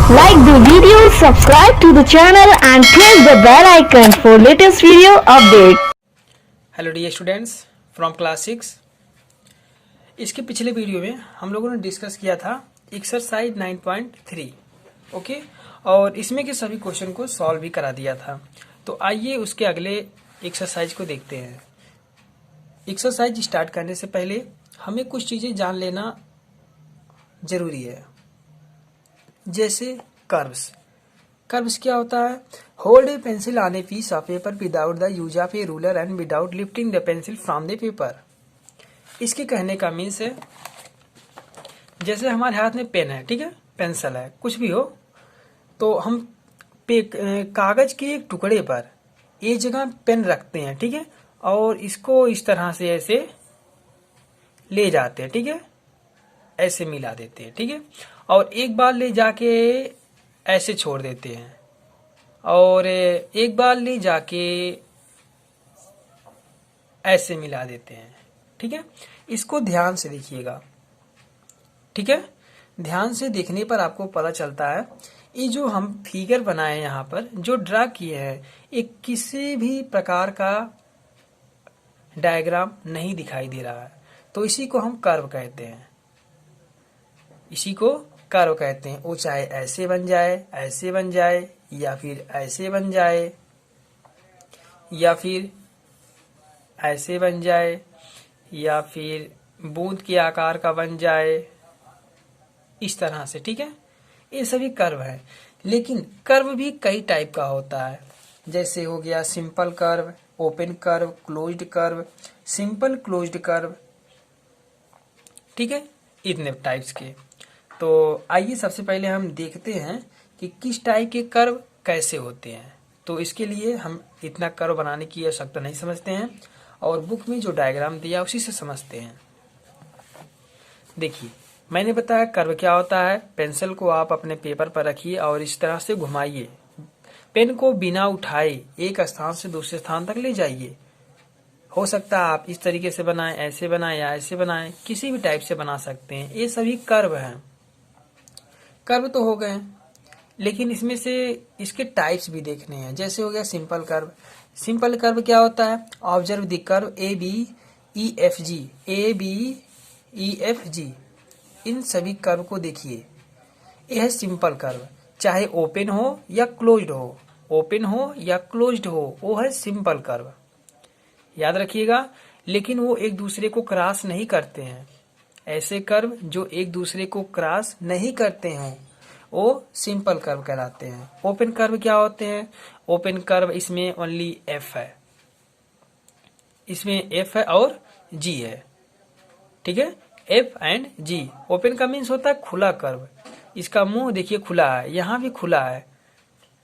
Like the video, subscribe to the channel and press the bell icon for latest video update. Hello dear students from class 6। इसके पिछले video में हम लोगों ने discuss किया था एक्सरसाइज 9.3 ओके, और इसमें के सभी क्वेश्चन को सॉल्व भी करा दिया था। तो आइए उसके अगले एक्सरसाइज को देखते हैं। एक्सरसाइज स्टार्ट करने से पहले हमें कुछ चीज़ें जान लेना जरूरी है, जैसे कर्व्स। कर्व्स क्या होता है? Hold a pencil on a piece of paper without the use of a ruler and without lifting the pencil from the paper. इसके कहने का मीन्स है, जैसे हमारे हाथ में पेन है, ठीक है, पेंसिल है, कुछ भी हो, तो हम कागज के एक टुकड़े पर एक जगह पेन रखते हैं, ठीक है, और इसको इस तरह से ऐसे ले जाते हैं, ठीक है, ऐसे मिला देते हैं, ठीक है, और एक बार ले जाके ऐसे छोड़ देते हैं, और एक बार ले जाके ऐसे मिला देते हैं, ठीक है। इसको ध्यान से देखिएगा, ठीक है। ध्यान से देखने पर आपको पता चलता है ये जो हम फिगर बनाए यहाँ पर जो ड्रा किए हैं, ये किसी भी प्रकार का डायग्राम नहीं दिखाई दे रहा है, तो इसी को हम कर्व कहते हैं। इसी को कर्व कहते हैं। वो चाहे ऐसे बन जाए, ऐसे बन जाए, या फिर ऐसे बन जाए, या फिर ऐसे बन जाए, या फिर बूंद के आकार का बन जाए, इस तरह से, ठीक है। ये सभी कर्व है, लेकिन कर्व भी कई टाइप का होता है। जैसे हो गया simple curve, open curve, closed curve, simple closed curve, ठीक है, इतने टाइप्स के। तो आइए सबसे पहले हम देखते हैं कि किस टाइप के कर्व कैसे होते हैं। तो इसके लिए हम इतना कर्व बनाने की आवश्यकता नहीं समझते हैं, और बुक में जो डायग्राम दिया उसी से समझते हैं। देखिए, मैंने बताया कर्व क्या होता है। पेंसिल को आप अपने पेपर पर रखिए और इस तरह से घुमाइए। पेन को बिना उठाए एक स्थान से दूसरे स्थान तक ले जाइए। हो सकता है आप इस तरीके से बनाएं, ऐसे बनाएं या ऐसे बनाएं, किसी भी टाइप से बना सकते हैं। ये सभी कर्व हैं। कर्व तो हो गए, लेकिन इसमें से इसके टाइप्स भी देखने हैं। जैसे हो गया सिंपल कर्व। सिंपल कर्व क्या होता है? Observe the curve A B E F G, A B E F G, इन सभी कर्व को देखिए। यह है सिंपल कर्व, चाहे ओपन हो या क्लोज्ड हो, ओपन हो या क्लोज्ड हो, वो है सिंपल कर्व। याद रखिएगा, लेकिन वो एक दूसरे को क्रॉस नहीं करते हैं। ऐसे कर्व जो एक दूसरे को क्रॉस नहीं करते हैं वो सिंपल कर्व कहलाते हैं। ओपन कर्व क्या होते हैं? ओपन कर्व इसमें ओनली एफ है, इसमें एफ है और जी है, ठीक है, एफ एंड जी। ओपन का मीन्स होता है खुला कर्व। इसका मुंह देखिए खुला है, यहाँ भी खुला है।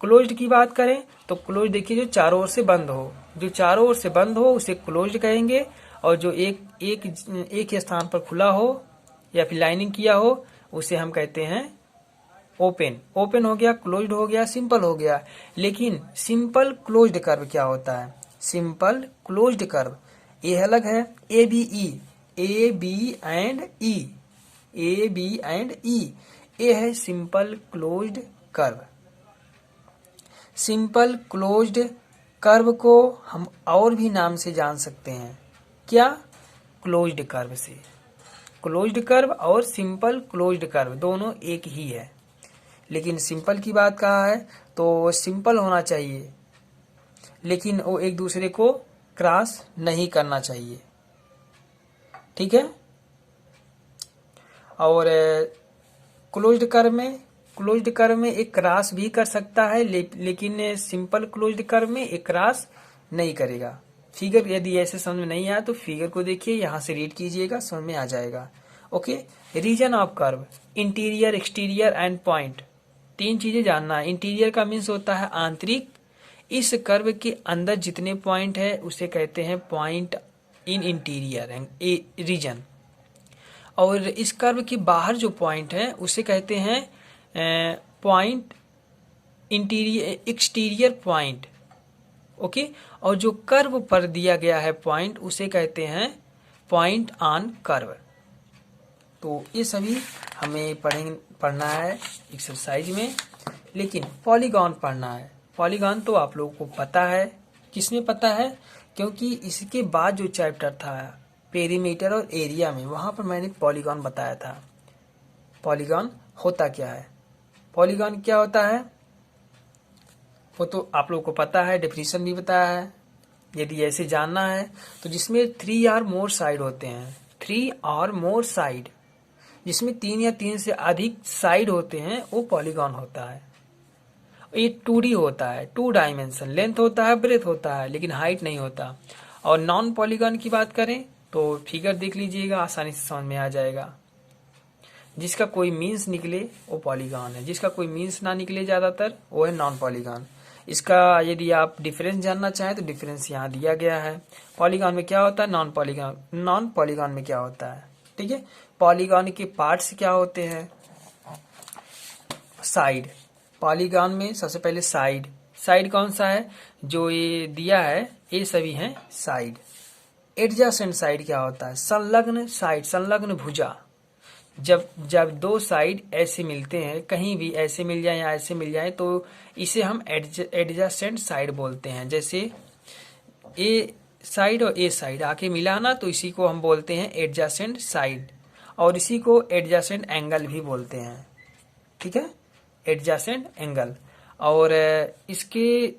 क्लोज्ड की बात करें तो क्लोज्ड देखिए जो चारों ओर से बंद हो, जो चारों ओर से बंद हो उसे क्लोज्ड कहेंगे, और जो एक ही स्थान पर खुला हो या फिर लाइनिंग किया हो उसे हम कहते हैं ओपन। ओपन हो गया, क्लोज्ड हो गया, सिंपल हो गया। लेकिन सिंपल क्लोज्ड कर्व क्या होता है? सिंपल क्लोज्ड कर्व ये अलग है। A B E, A B and E, A B and E, ये है simple closed curve. Simple closed curve को हम और भी नाम से जान सकते हैं। क्या? क्लोज्ड कर्व से। क्लोज्ड कर्व और सिंपल क्लोज्ड कर्व दोनों एक ही है, लेकिन सिंपल की बात कहा है तो सिंपल होना चाहिए, लेकिन वो एक दूसरे को क्रॉस नहीं करना चाहिए, ठीक है। और क्लोज्ड कर्व में एक क्रॉस भी कर सकता है, लेकिन सिंपल क्लोज्ड कर्व में एक क्रॉस नहीं करेगा। फिगर यदि ऐसे समझ में नहीं आया तो फिगर को देखिए, यहाँ से रीड कीजिएगा, समझ में आ जाएगा। Okay, region of curve, interior, exterior and point. तीन चीजें जानना है। इंटीरियर का मीन्स होता है आंतरिक। इस कर्व के अंदर जितने पॉइंट है उसे कहते हैं पॉइंट इन इंटीरियर रीजन, और इस कर्व के बाहर जो पॉइंट है उसे कहते हैं point interior, exterior point. Okay, और जो कर्व पर दिया गया है पॉइंट उसे कहते हैं पॉइंट ऑन कर्व। तो ये सभी हमें पढ़ना है एक्सरसाइज में। लेकिन पॉलीगॉन पढ़ना है। पॉलीगॉन तो आप लोगों को पता है, किसमें पता है, क्योंकि इसके बाद जो चैप्टर था पेरीमीटर और एरिया में, वहां पर मैंने पॉलीगॉन बताया था। पॉलीगॉन होता क्या है, पॉलीगॉन क्या होता है वो तो आप लोगों को पता है, डेफिनेशन भी बताया है। यदि ऐसे जानना है तो जिसमें 3 और मोर साइड होते हैं, 3 और मोर साइड, जिसमें 3 या 3 से अधिक साइड होते हैं वो पॉलीगॉन होता है। ये 2D होता है, 2 डायमेंशन, लेंथ होता है, ब्रेथ होता है, लेकिन हाइट नहीं होता। और नॉन पॉलीगॉन की बात करें तो फिगर देख लीजिएगा, आसानी से समझ में आ जाएगा। जिसका कोई मीन्स निकले वो पॉलीगॉन है, जिसका कोई मीन्स ना निकले ज्यादातर वो है नॉन पॉलीगॉन। इसका यदि आप डिफरेंस जानना चाहें तो डिफरेंस यहाँ दिया गया है। पॉलीगॉन में क्या होता है, नॉन पॉलीगॉन में क्या होता है। ठीक है, पॉलीगॉन के पार्ट्स क्या होते हैं, साइड। पॉलीगॉन में सबसे पहले साइड कौन सा है, जो ये दिया है ये सभी हैं साइड। एडजेसेंट साइड क्या होता है, संलग्न साइड, संलग्न भुजा। जब 2 साइड ऐसे मिलते हैं, कहीं भी ऐसे मिल जाए या ऐसे मिल जाए, तो इसे हम एडजेसेंट साइड बोलते हैं। जैसे ए साइड और ए साइड आके मिला ना, तो इसी को हम बोलते हैं एडजेसेंट साइड, और इसी को एडजेसेंट एंगल भी बोलते हैं। ठीक है, एडजेसेंट एंगल। और इसके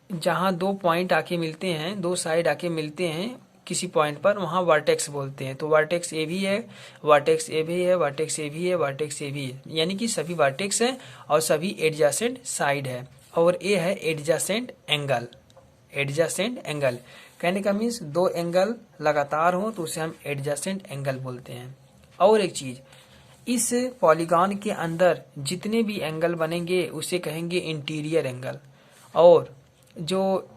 जहाँ 2 पॉइंट आके मिलते हैं, 2 साइड आके मिलते हैं किसी पॉइंट पर, वहां वर्टेक्स बोलते हैं। तो वर्टेक्स ए भी है, वर्टेक्स ए भी है, वर्टेक्स ए भी है, वर्टेक्स ए भी है, यानी कि सभी वर्टेक्स हैं और सभी एडजेसेंट साइड है। और ए है एडजेसेंट एंगल। एडजेसेंट एंगल कहने का मीन्स 2 एंगल लगातार हो तो उसे हम एडजेसेंट एंगल बोलते हैं। और एक चीज, इस पॉलीगॉन के अंदर जितने भी एंगल बनेंगे उसे कहेंगे इंटीरियर एंगल, और जो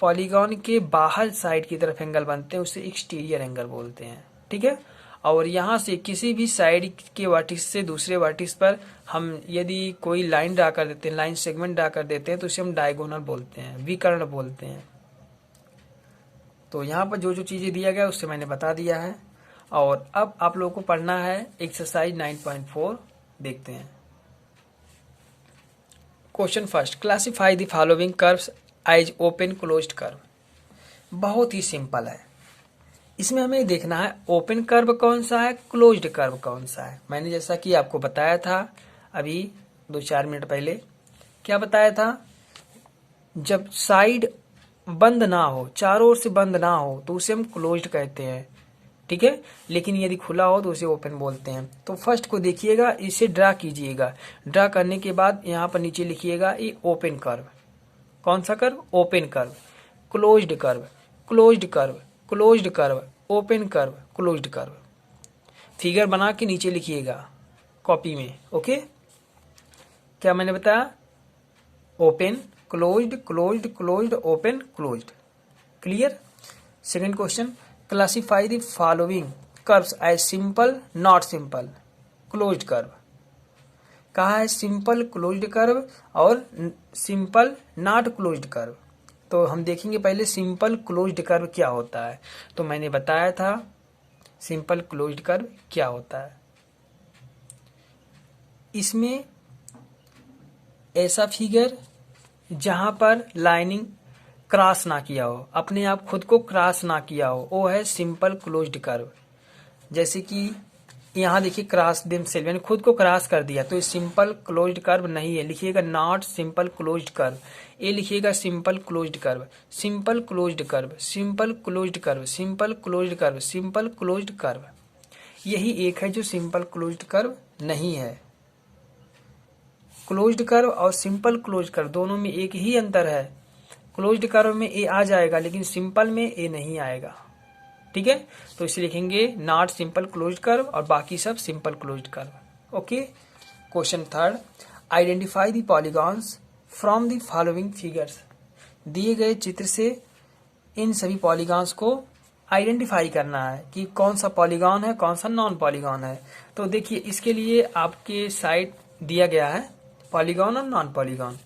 पॉलीगॉन के बाहर साइड की तरफ एंगल बनते हैं उसे एक्सटीरियर एंगल बोलते हैं। ठीक है, और यहाँ से किसी भी साइड के वर्टिक्स से दूसरे वर्टिक्स पर हम यदि कोई लाइन ड्रा कर देते हैं, लाइन सेगमेंट ड्रा कर देते हैं, तो उसे हम डायगोनल बोलते हैं, विकर्ण बोलते हैं। तो यहाँ पर जो जो चीजें दिया गया उससे मैंने बता दिया है। और अब आप लोगों को पढ़ना है एक्सरसाइज 9.4, देखते हैं। Question first, classify the following curves as open closed curve. बहुत ही सिंपल है, इसमें हमें देखना है ओपन कर्व कौन सा है, क्लोज्ड कर्व कौन सा है। मैंने जैसा कि आपको बताया था अभी 2-4 मिनट पहले, क्या बताया था, जब साइड बंद ना हो, चारों ओर से बंद ना हो, तो उसे हम क्लोज्ड कहते हैं। ठीक है, लेकिन यदि खुला हो तो उसे ओपन बोलते हैं। तो फर्स्ट को देखिएगा, इसे ड्रा कीजिएगा। ड्रा करने के बाद यहाँ पर नीचे लिखिएगा ये ओपन कर्व। कौन सा curve, open curve, closed curve, closed curve, closed curve, open curve, closed curve. Figure बना के नीचे लिखिएगा कॉपी में। ओके, क्या मैंने बताया, open, closed, closed, closed, open, closed. Clear. Second question, classify the following curves as simple, not simple, closed curve. कहा है सिंपल क्लोज्ड कर्व और सिंपल नॉट क्लोज्ड कर्व। तो हम देखेंगे पहले सिंपल क्लोज्ड कर्व क्या होता है। तो मैंने बताया था सिंपल क्लोज्ड कर्व क्या होता है। इसमें ऐसा फिगर जहां पर लाइनिंग क्रॉस ना किया हो, अपने आप खुद को क्रॉस ना किया हो, वो है सिंपल क्लोज्ड कर्व। जैसे कि यहाँ देखिए क्रॉस देमसेल्फ, यानी खुद को क्रॉस कर दिया, तो ये सिंपल क्लोज्ड कर्व नहीं है। लिखिएगा नॉट सिंपल क्लोज्ड कर्व, ये लिखिएगा simple closed curve, simple closed curve, simple closed curve, simple closed curve, simple closed curve. यही एक है जो सिंपल क्लोज्ड कर्व नहीं है। क्लोज्ड कर्व और सिंपल क्लोज्ड कर्व दोनों में एक ही अंतर है। क्लोज्ड कर्व में ए आ जाएगा लेकिन सिंपल में ए नहीं आएगा। ठीक है, तो इसे लिखेंगे नॉट सिंपल क्लोज्ड कर्व और बाकी सब simple closed curve. Okay. Question third, identify the polygons from the following figures. दिए गए चित्र से इन सभी पॉलीगॉन्स को आइडेंटिफाई करना है कि कौन सा पॉलीगॉन है, कौन सा नॉन पॉलीगॉन है। तो देखिए इसके लिए आपके साइड दिया गया है पॉलीगॉन और नॉन पॉलीगॉन।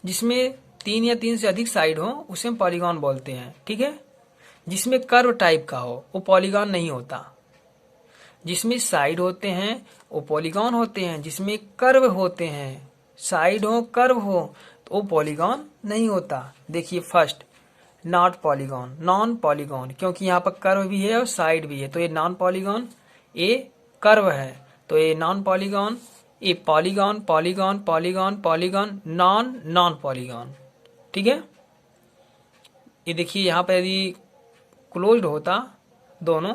जिसमें 3 या 3 से अधिक साइड हो उसे हम पॉलीगॉन बोलते हैं। ठीक है, जिसमें कर्व टाइप का हो वो पॉलीगॉन नहीं होता। जिसमें साइड होते हैं वो पॉलीगॉन होते हैं, जिसमें कर्व होते हैं साइड हो, कर्व हो, तो वो पॉलीगॉन नहीं होता। देखिए first, not polygon, non polygon, क्योंकि यहाँ पर कर्व भी है और साइड भी है, तो ये नॉन पॉलीगॉन, ये कर्व है, तो ये नॉन पॉलीगॉन, ये polygon, polygon, polygon, polygon, non, non polygon. ठीक है, ये देखिए यहाँ पर यदि क्लोज्ड होता, दोनों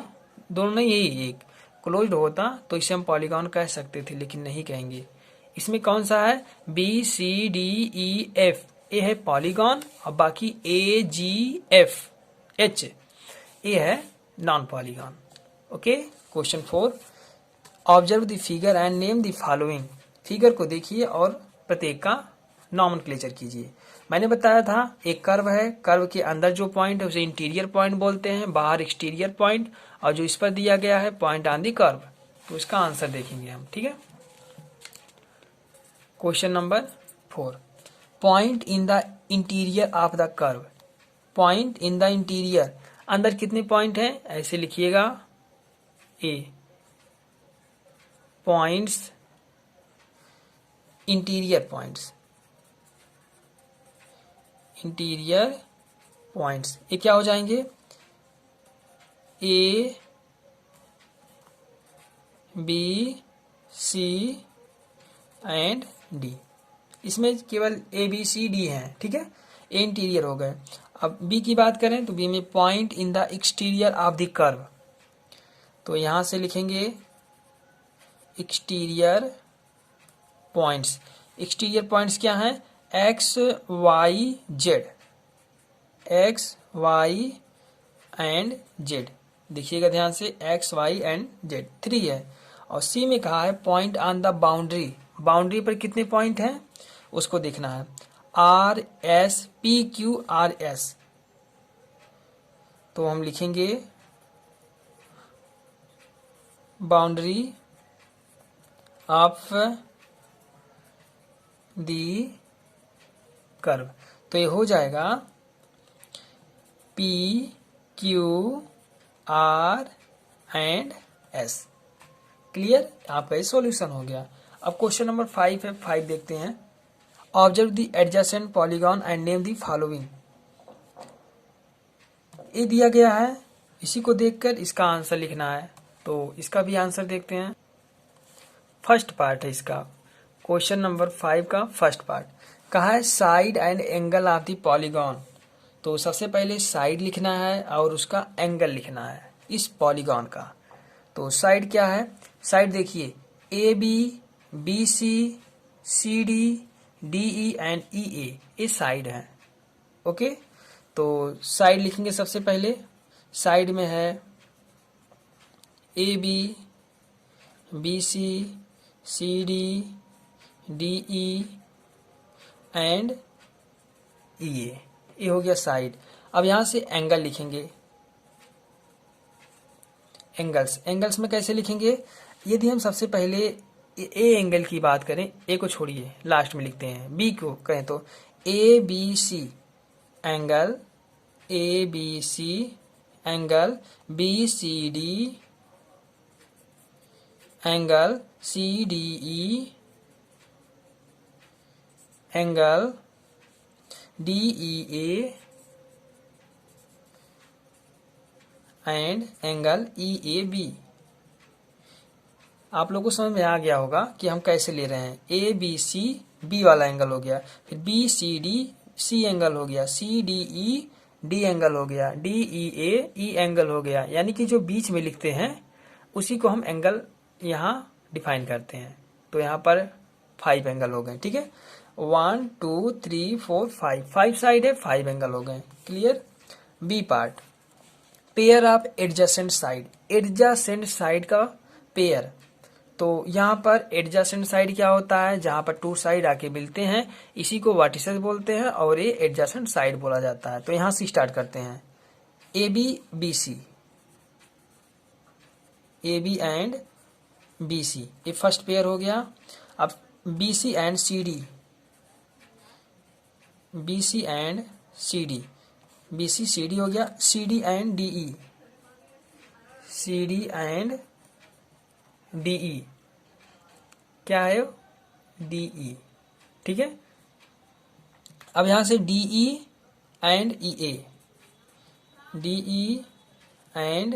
दोनों नहीं, यही एक क्लोज्ड होता तो इसे हम पॉलीगॉन कह सकते थे, लेकिन नहीं कहेंगे। इसमें कौन सा है, B C D E F, ये है पॉलीगॉन, और बाकी ए जी एफ एच ये है non polygon. Okay, question 4, observe the figure and name the following. Figure को देखिए और प्रत्येक का नॉमेनक्लेचर कीजिए। मैंने बताया था एक कर्व है, कर्व के अंदर जो पॉइंट है उसे इंटीरियर पॉइंट बोलते हैं, बाहर एक्सटीरियर पॉइंट, और जो इस पर दिया गया है पॉइंट ऑन दी कर्व, तो इसका आंसर देखेंगे हम। ठीक है, question number 4, point in the interior of the curve. Point in the interior, अंदर कितने पॉइंट हैं, ऐसे लिखिएगा, A points, interior points, interior points, ये क्या हो जाएंगे, A B C and D. इसमें केवल ए बी सी डी है। ठीक है, ए इंटीरियर हो गए। अब बी की बात करें तो बी में point in the exterior of the curve, तो यहां से लिखेंगे एक्सटीरियर पॉइंट्स। एक्सटीरियर पॉइंट्स क्या हैं, X Y Z, X Y and Z, देखिएगा ध्यान से, एक्स वाई एंड जेड 3 है। और सी में कहा है point on the boundary, boundary पर कितने पॉइंट हैं उसको देखना है, R S P Q R S, तो हम लिखेंगे बाउंड्री ऑफ दी कर्व, तो ये हो जाएगा P Q R and S. Clear, आपका ये सॉल्यूशन हो गया। अब क्वेश्चन नंबर 5 है, 5 देखते हैं, observe the adjacent polygon and name the following. ये दिया गया है, इसी को देखकर इसका आंसर लिखना है, तो इसका भी आंसर देखते हैं। फर्स्ट पार्ट है इसका, क्वेश्चन नंबर 5 का फर्स्ट पार्ट, कहा है side and angle of the polygon. तो सबसे पहले साइड लिखना है और उसका एंगल लिखना है इस पॉलीगॉन का। तो साइड क्या है, साइड देखिए, A B, B C, C D, D E and E A, ये साइड है। ओके, तो साइड लिखेंगे सबसे पहले, साइड में है A B, B C, C D, D E and E A, ये हो गया साइड। अब यहां से एंगल लिखेंगे, एंगल्स, एंगल्स में कैसे लिखेंगे, यदि हम सबसे पहले ए एंगल की बात करें, ए को छोड़िए लास्ट में लिखते हैं, बी को कहें तो A B C angle, A B C angle, B C D angle, C D E angle, D E A and angle E A B. आप लोगों को समझ में आ गया होगा कि हम कैसे ले रहे हैं, ए बी सी, बी वाला एंगल हो गया, फिर B C D, C angle हो गया, C D E, D angle हो गया, डी ई ए, ई एंगल हो गया, यानी कि जो बीच में लिखते हैं उसी को हम एंगल यहाँ डिफाइन करते हैं। तो यहाँ पर 5 एंगल हो गए। ठीक है, 1 2 3 4 5, 5 साइड है, 5 एंगल हो गए। Clear. B part, pair of adjacent side, adjacent side का पेयर। तो यहाँ पर एडजेसेंट साइड क्या होता है, जहां पर 2 साइड आके मिलते हैं, इसी को वर्टिसेस बोलते हैं और ये एडजेसेंट साइड बोला जाता है। तो यहां से स्टार्ट करते हैं, A B B C, A B and B C, ये फर्स्ट पेयर हो गया। अब B C and C D, B C and C D, B C C D हो गया, C D and D E, C D and D E, क्या है D E. ठीक है। अब यहां से DE and EA, DE and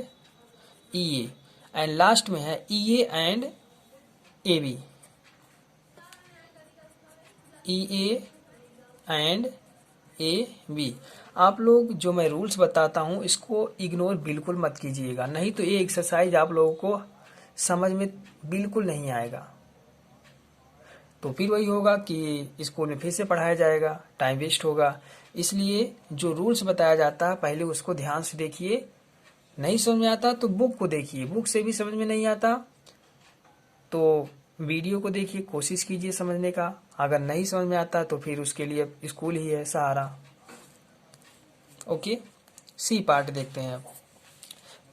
EA, and last में है EA and AB, EA and AB। आप लोग जो मैं रूल्स बताता हूं इसको इग्नोर बिल्कुल मत कीजिएगा, नहीं तो ये एक्सरसाइज आप लोगों को समझ में बिल्कुल नहीं आएगा। तो फिर वही होगा कि स्कूल में फिर से पढ़ाया जाएगा, टाइम वेस्ट होगा। इसलिए जो रूल्स बताया जाता है पहले उसको ध्यान से देखिए। नहीं समझ में आता तो बुक को देखिए, बुक से भी समझ में नहीं आता तो वीडियो को देखिए, कोशिश कीजिए समझने का। अगर नहीं समझ में आता तो फिर उसके लिए स्कूल ही है सहारा। ओके, सी पार्ट देखते हैं अब।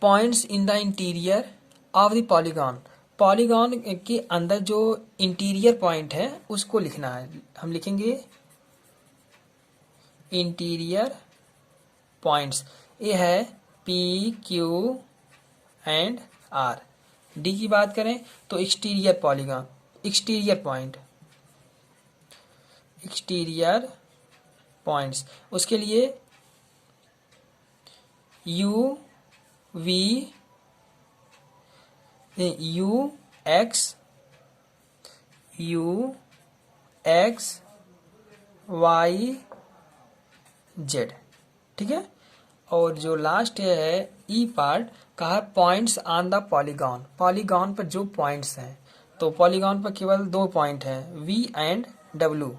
Points in the interior of the polygon, polygon के अंदर जो इंटीरियर पॉइंट है उसको लिखना है। हम लिखेंगे इंटीरियर पॉइंट्स, ये है P, Q and R। D की बात करें तो exterior polygon, exterior point, exterior points, उसके लिए U, V, U, X, U, X, Y, Z, ठीक है। और जो लास्ट है ई पार्ट कहा है points on the polygon, polygon पर जो पॉइंट्स हैं, तो पॉलीगॉन पर केवल 2 पॉइंट हैं, V and W।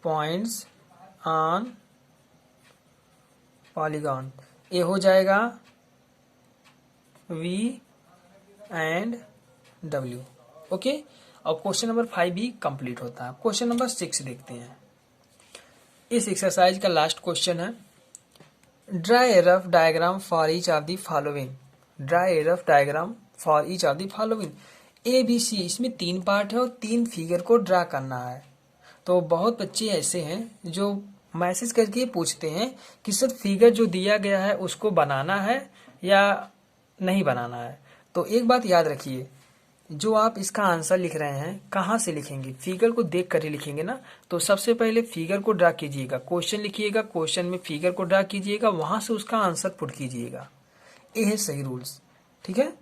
Points on polygon, ये हो जाएगा V एंड W। ओके, और क्वेश्चन नंबर 5 भी कंप्लीट होता है। क्वेश्चन नंबर 6 देखते हैं। इस एक्सरसाइज का लास्ट क्वेश्चन है, draw a rough diagram for each of the following, draw a rough diagram for each of the following. ABC, इसमें 3 पार्ट है और 3 फिगर को ड्रा करना है। तो बहुत बच्चे ऐसे हैं जो मैसेज करके पूछते हैं कि सर फिगर जो दिया गया है उसको बनाना है या नहीं बनाना है। तो एक बात याद रखिए, जो आप इसका आंसर लिख रहे हैं कहाँ से लिखेंगे, फिगर को देख कर ही लिखेंगे ना। तो सबसे पहले फिगर को ड्रा कीजिएगा, क्वेश्चन लिखिएगा, क्वेश्चन में फिगर को ड्रा कीजिएगा, वहां से उसका आंसर पुट कीजिएगा। ये है सही रूल्स, ठीक है।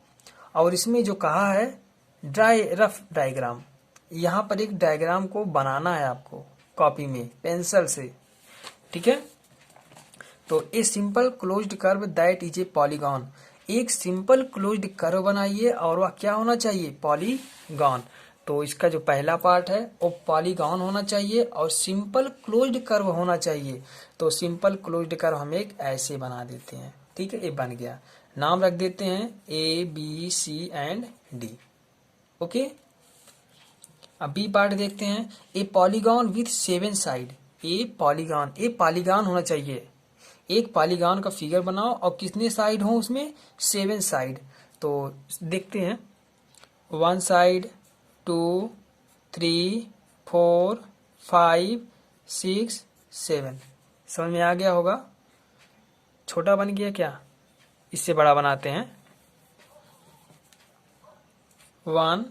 और इसमें जो कहा है ड्रा रफ डायग्राम, यहाँ पर एक डायग्राम को बनाना है आपको कॉपी में पेंसिल से, ठीक है। तो a simple closed curve that is a polygon, एक सिंपल क्लोज्ड कर्व बनाइए और वह क्या होना चाहिए, पॉलीगॉन। तो इसका जो पहला पार्ट है वो पॉलीगॉन होना चाहिए और सिंपल क्लोज्ड कर्व होना चाहिए। तो सिंपल क्लोज्ड कर्व हम एक ऐसे बना देते हैं, ठीक है। ये बन गया, नाम रख देते हैं ABC एंड D। ओके, अब बी पार्ट देखते हैं, ए polygon with 7 side, A polygon होना चाहिए। एक पॉलीगॉन का फिगर बनाओ और कितने साइड हो उसमें, 7 साइड। तो देखते हैं, 1 साइड, 2, 3, 4, 5, 6, 7। समझ में आ गया होगा। छोटा बन गया क्या, इससे बड़ा बनाते हैं। 1,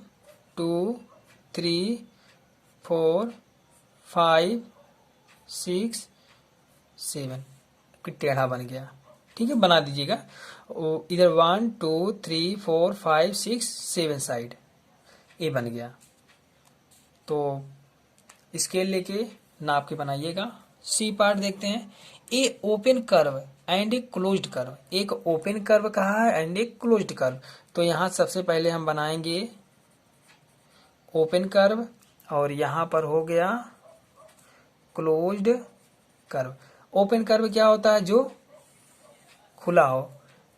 2, 3, 4, 5, 6, 7, टेढ़ा बन गया, ठीक है। बना दीजिएगा इधर 1, 2, 3, 4, 5, 6, 7 साइड, ये बन गया। तो स्केल लेके नाप के बनाइएगा। सी पार्ट देखते हैं, a open curve and a closed curve, एक ओपन कर्व कहा है एंड एक क्लोज्ड कर्व। तो यहाँ सबसे पहले हम बनाएंगे ओपन कर्व और यहाँ पर हो गया क्लोज्ड कर्व। ओपन कर्व क्या होता है, जो खुला हो,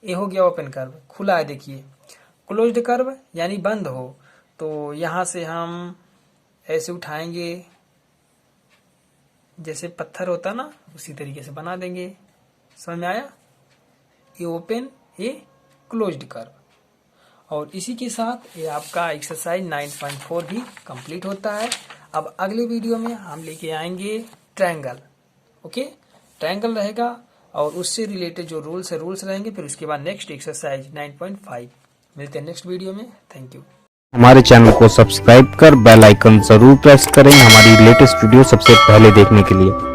ये हो गया ओपन कर्व, खुला है देखिए। क्लोज्ड कर्व यानी बंद हो, तो यहाँ से हम ऐसे उठाएंगे, जैसे पत्थर होता ना उसी तरीके से बना देंगे। समझ में आया, ये ओपन, ये क्लोज्ड कर्व। और इसी के साथ ये आपका एक्सरसाइज 9.4 भी कंप्लीट होता है। अब अगले वीडियो में हम लेके आएंगे ट्रायंगल। ओके, ट्रायंगल रहेगा और उससे रिलेटेड जो रूल्स रहेंगे। फिर उसके बाद नेक्स्ट एक्सरसाइज 9.5। मिलते हैं नेक्स्ट वीडियो में। Thank you. हमारे चैनल को सब्सक्राइब कर बेल आइकन जरूर प्रेस करें हमारी लेटेस्ट वीडियो सबसे पहले देखने के लिए।